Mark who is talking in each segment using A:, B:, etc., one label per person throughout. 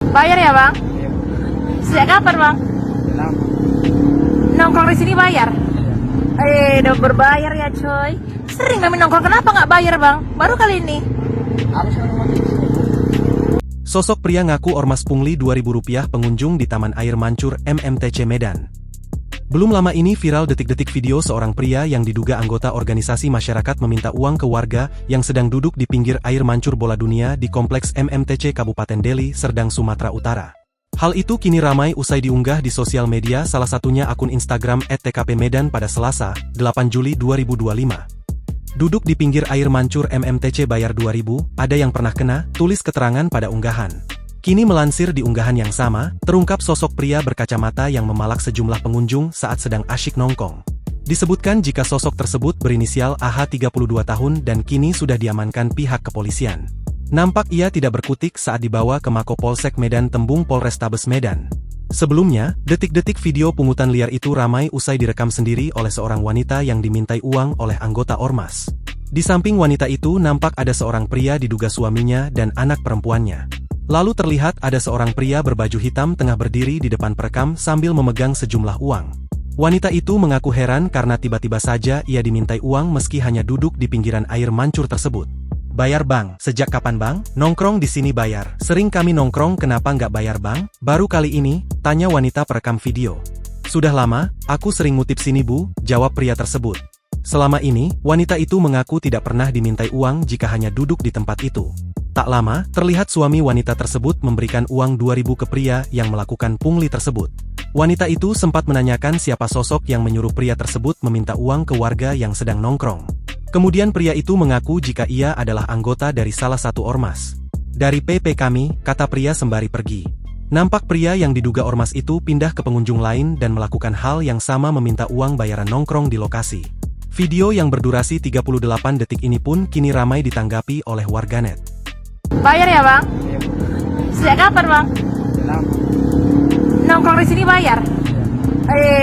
A: Bayar ya bang?
B: Iya.
A: Sejak kapan bang?
B: Lama.
A: Nongkrong di sini bayar? Udah berbayar ya coy. Sering kami nongkrong, kenapa nggak bayar bang? Baru kali ini.
B: Harus rumah di sini.
C: Sosok pria ngaku ormas pungli Rp2.000 pengunjung di Taman Air Mancur MMTC Medan. Belum lama ini viral detik-detik video seorang pria yang diduga anggota organisasi masyarakat meminta uang ke warga yang sedang duduk di pinggir air mancur bola dunia di Kompleks MMTC Kabupaten Deli, Serdang, Sumatera Utara. Hal itu kini ramai usai diunggah di sosial media, salah satunya akun Instagram @tkpmedan pada Selasa, 8 Juli 2025. Duduk di pinggir air mancur MMTC bayar 2.000, ada yang pernah kena, tulis keterangan pada unggahan. Kini melansir di unggahan yang sama, terungkap sosok pria berkacamata yang memalak sejumlah pengunjung saat sedang asyik nongkrong. Disebutkan jika sosok tersebut berinisial AH 32 tahun dan kini sudah diamankan pihak kepolisian. Nampak ia tidak berkutik saat dibawa ke Mako Polsek Medan Tembung Polrestabes Medan. Sebelumnya, detik-detik video pungutan liar itu ramai usai direkam sendiri oleh seorang wanita yang dimintai uang oleh anggota ormas. Di samping wanita itu nampak ada seorang pria diduga suaminya dan anak perempuannya. Lalu terlihat ada seorang pria berbaju hitam tengah berdiri di depan perekam sambil memegang sejumlah uang. Wanita itu mengaku heran karena tiba-tiba saja ia dimintai uang meski hanya duduk di pinggiran air mancur tersebut. Bayar bang, sejak kapan bang? Nongkrong di sini bayar. Sering kami nongkrong, kenapa nggak bayar bang? Baru kali ini, tanya wanita perekam video. Sudah lama, aku sering ngutip sini bu, jawab pria tersebut. Selama ini, wanita itu mengaku tidak pernah dimintai uang jika hanya duduk di tempat itu. Tak lama, terlihat suami wanita tersebut memberikan uang 2.000 ke pria yang melakukan pungli tersebut. Wanita itu sempat menanyakan siapa sosok yang menyuruh pria tersebut meminta uang ke warga yang sedang nongkrong. Kemudian pria itu mengaku jika ia adalah anggota dari salah satu ormas. Dari PP kami, kata pria sembari pergi. Nampak pria yang diduga ormas itu pindah ke pengunjung lain dan melakukan hal yang sama, meminta uang bayaran nongkrong di lokasi. Video yang berdurasi 38 detik ini pun kini ramai ditanggapi oleh warganet.
A: Bayar ya bang?
B: Iya.
A: Sejak kapan bang?
B: Lama.
A: Nongkrong di sini bayar?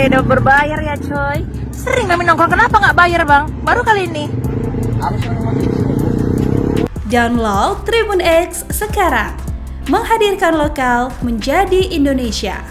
A: Udah berbayar ya coy. Sering kami nongkrong, kenapa nggak bayar bang? Baru kali ini.
B: Harus rumah di sini.
D: Download Tribun X sekarang. Menghadirkan lokal menjadi Indonesia.